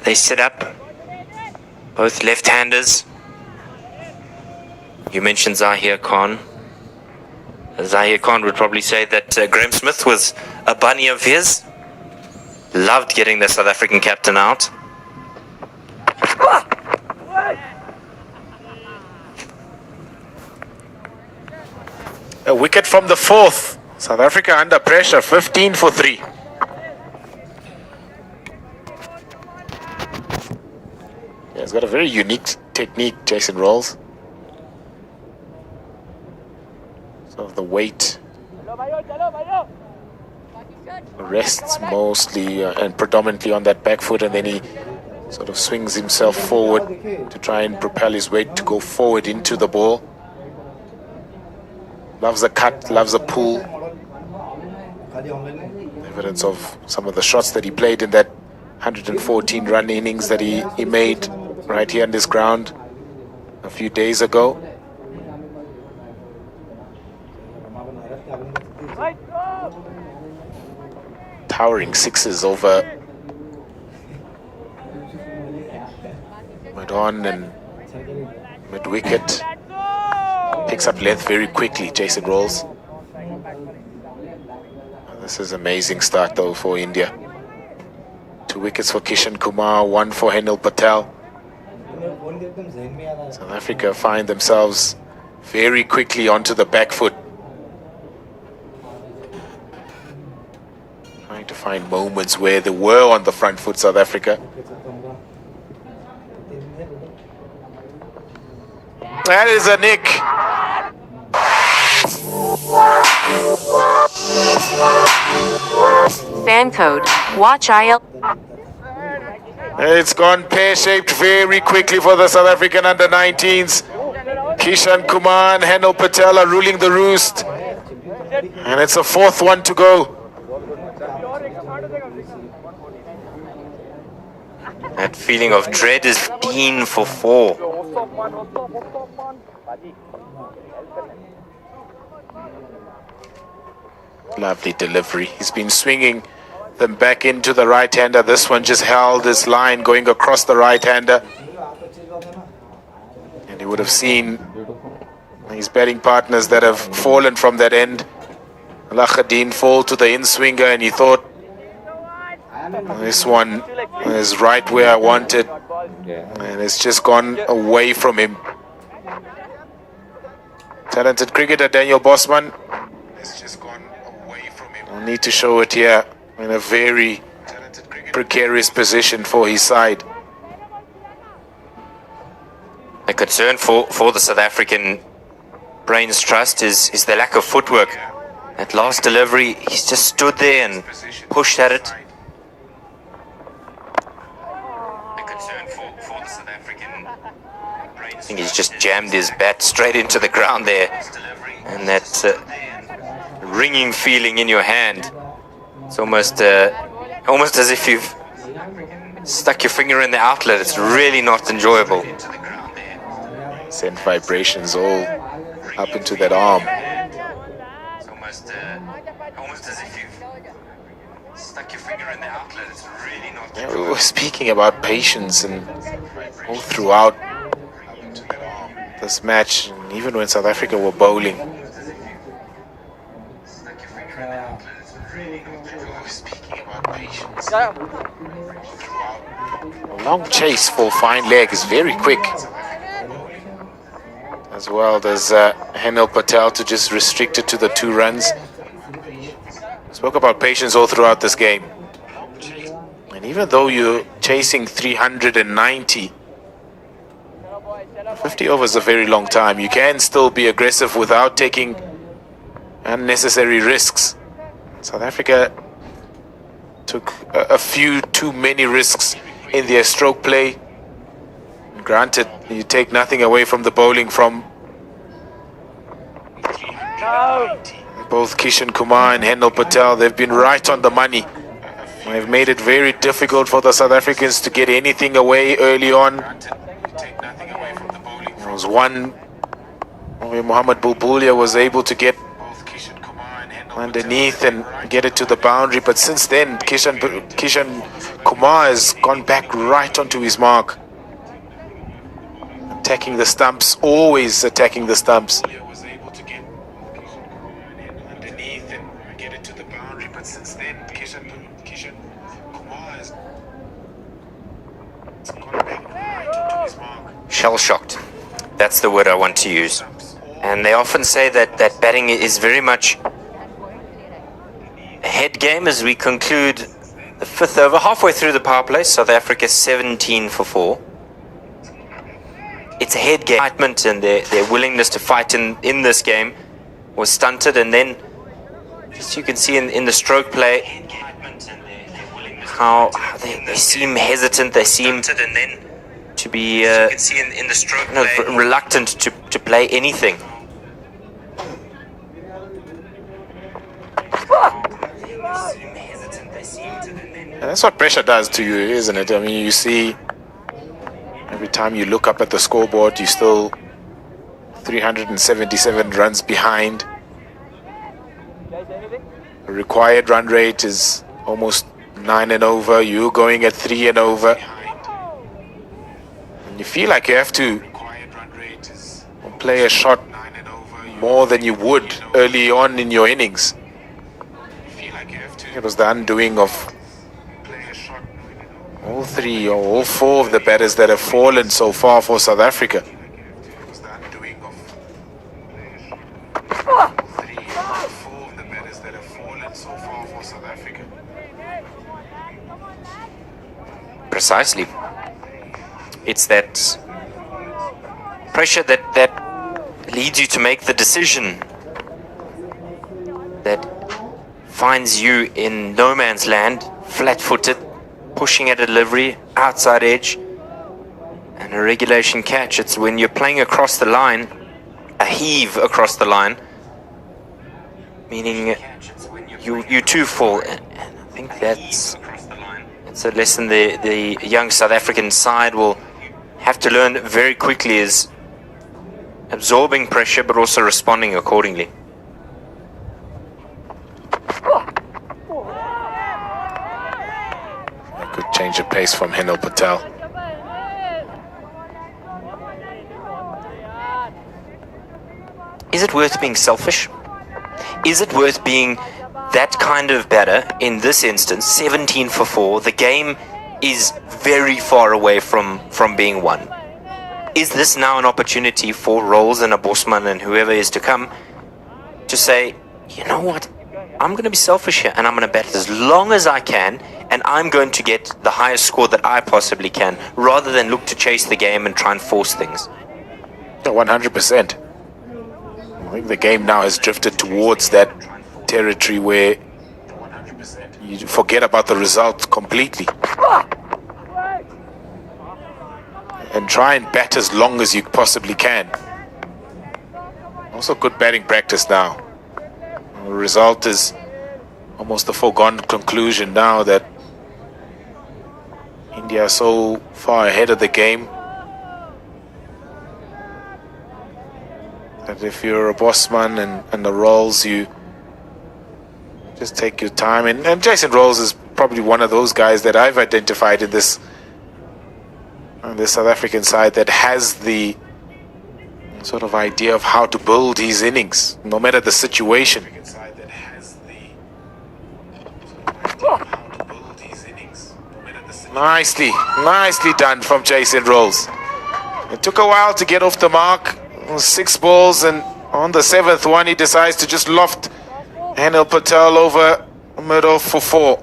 They sit up, both left-handers. You mentioned Zahir Khan. Zahir Khan would probably say that Graham Smith was a bunny of his. Loved getting the South African captain out. A wicket from the fourth. South Africa under pressure, 15 for 3. Yeah, he's got a very unique technique, Jason Rolls. So the weight rests mostly and predominantly on that back foot, and then he sort of swings himself forward to try and propel his weight to go forward into the ball. Loves a cut, loves a pull. Evidence of some of the shots that he played in that 114 run innings that he made right here on this ground a few days ago. Towering sixes over mid-on and mid-wicket. Picks up length very quickly, Jason Rolls. This is an amazing start though for India. 2 wickets for Kishan Kumar, 1 for Henil Patel. South Africa find themselves very quickly onto the back foot. Trying to find moments where they were on the front foot, South Africa. That is a nick. Fan code. Watch IL. It's gone pear-shaped very quickly for the South African under-19s. Kishan Kumar and Henil Patel are ruling the roost. And it's a 4th one to go. That feeling of dread is 15 for 4. Lovely delivery. He's been swinging them back into the right-hander. This one just held his line going across the right-hander. And he would have seen his batting partners that have fallen from that end. Al-Khadin fall to the in-swinger, and he thought, this one is right where I want it. And it's just gone away from him. Talented cricketer Daniel Bosman. It's just gone away from him. We'll need to show it here in a very precarious position for his side. The concern for the South African brains trust is the lack of footwork. That last delivery, he's just stood there and pushed at it. I think he's just jammed his bat straight into the ground there, and that ringing feeling in your hand. It's almost as if you've stuck your finger in the outlet. It's really not enjoyable. Send vibrations all up into that arm. It's almost as if you've stuck your finger in the outlet. It's really not enjoyable. We were speaking about patience and all throughout this match, and even when South Africa were bowling. A long chase for fine leg is very quick. As well as Henil Patel to just restrict it to the 2 runs. Spoke about patience all throughout this game. And even though you're chasing 390, 50 overs is a very long time. You can still be aggressive without taking unnecessary risks. South Africa took a few too many risks in their stroke play. Granted, you take nothing away from the bowling from both Kishan Kumar and Henil Patel. They've been right on the money. They've made it very difficult for the South Africans to get anything away early on. There was one where Mohammad Bulbulia was able to get both Kishan Kumar and Henil underneath and get it to the boundary. But since then, Kishan Kumar has gone back right onto his mark. Attacking the stumps, always attacking the stumps. Was able to get underneath and get it to the boundary. But since then, Kishan Kumar has gone back right onto his mark. Shell-shocked. That's the word I want to use. And they often say that batting is very much a head game as we conclude the fifth over. Halfway through the power play, South Africa 17 for 4. It's a head game. Excitement and their willingness to fight in this game was stunted. And then, as you can see in the stroke play, how they seem hesitant. They seem to be reluctant to play anything. And that's what pressure does to you, isn't it? I mean, you see, every time you look up at the scoreboard, you're still 377 runs behind. The required run rate is almost 9 and over. You're going at 3 and over. And you feel like you have to play a shot more than you would early on in your innings. It was the undoing of all 3 or all 4 of the batters that have fallen so far for South Africa. Precisely. It's that pressure that leads you to make the decision, that finds you in no man's land, flat-footed, pushing at a delivery, outside edge, and a regulation catch. It's when you're playing across the line, a heave across the line, meaning you too fall. And I think that's a lesson the young South African side will have to learn very quickly, is absorbing pressure but also responding accordingly. A good change of pace from Henel Patel. Is it worth being selfish? Is it worth being that kind of batter in this instance? 17 for 4. The game is very far away from being won. Is this now an opportunity for Rolls and a Bosman and whoever is to come to say, you know what, I'm going to be selfish here and I'm going to bat as long as I can, and I'm going to get the highest score that I possibly can, rather than look to chase the game and try and force things? 100%. I think the game now has drifted towards that territory where you forget about the result completely and try and bat as long as you possibly can. Also good batting practice now. The result is almost a foregone conclusion now that India are so far ahead of the game that if you're a Bosman and the Rolls, you just take your time. And Jason Rolls is probably one of those guys that I've identified in this South African side that has the sort of idea of how to build his innings, no matter the situation. Nicely done from Jason Rolls. It took a while to get off the mark. 6 balls, and on the 7th one he decides to just loft Henel Patel over middle for 4.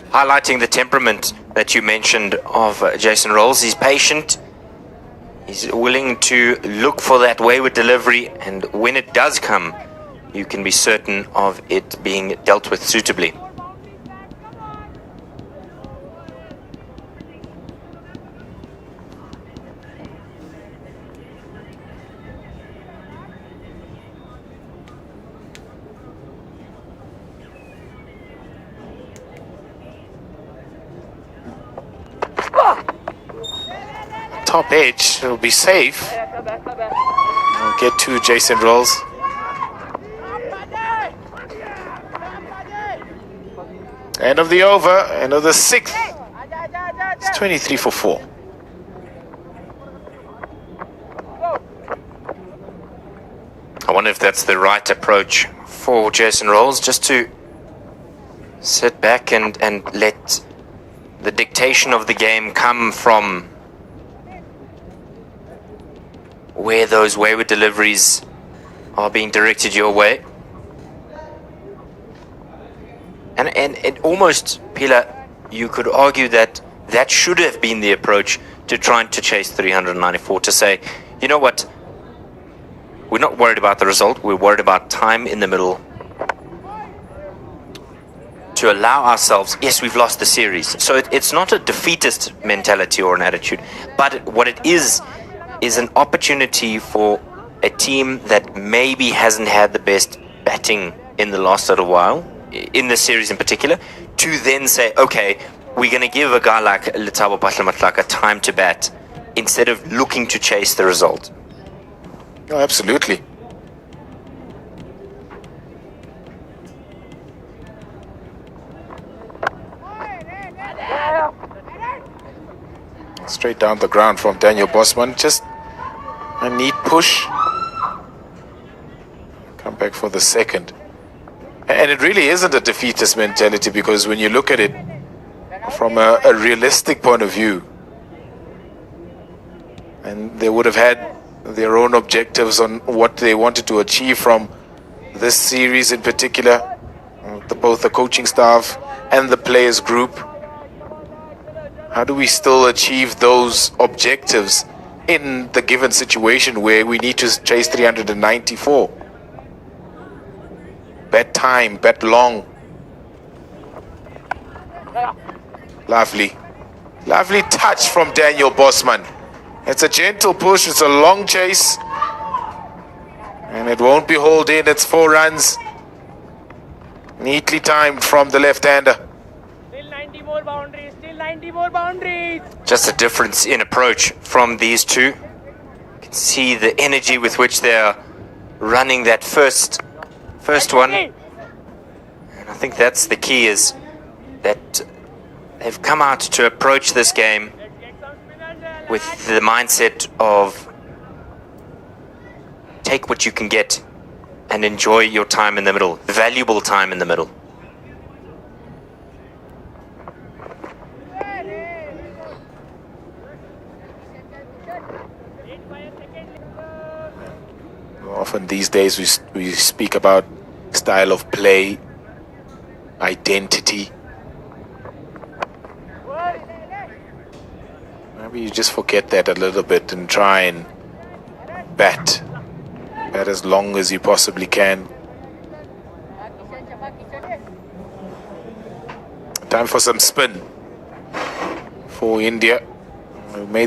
Highlighting the temperament that you mentioned of Jason Rolls. He's patient. He's willing to look for that wayward delivery, and when it does come, you can be certain of it being dealt with suitably. Top edge, it'll be safe. We'll get to Jason Rolls. End of the over, end of the sixth. It's 23 for 4. I wonder if that's the right approach for Jason Rolls, just to sit back and let the dictation of the game come from where those wayward deliveries are being directed your way. And it almost, Pila, you could argue that that should have been the approach to trying to chase 394, to say, you know what, we're not worried about the result, we're worried about time in the middle, to allow ourselves, yes, we've lost the series. So it's not a defeatist mentality or an attitude, but what it is an opportunity for a team that maybe hasn't had the best batting in the last little while, in the series in particular, to then say, okay, we're going to give a guy like Letabo Patlamatlaka time to bat instead of looking to chase the result. Oh, absolutely. Straight down the ground from Daniel Bosman. Just a neat push. Come back for the second. And it really isn't a defeatist mentality, because when you look at it from a realistic point of view, and they would have had their own objectives on what they wanted to achieve from this series in particular, both the coaching staff and the players group. How do we still achieve those objectives in the given situation where we need to chase 394? Bet time, bet long. Lovely. Lovely touch from Daniel Bosman. It's a gentle push, it's a long chase. And it won't be hauled in, it's 4 runs. Neatly timed from the left-hander. Still 90 more boundaries, still 90 more boundaries. Just a difference in approach from these two. You can see the energy with which they are running that first one. And I think that's the key, is that they've come out to approach this game with the mindset of take what you can get and enjoy your time in the middle, valuable time in the middle. Often these days we speak about style of play, identity. Maybe you just forget that a little bit and try and bat as long as you possibly can. Time for some spin for India. We made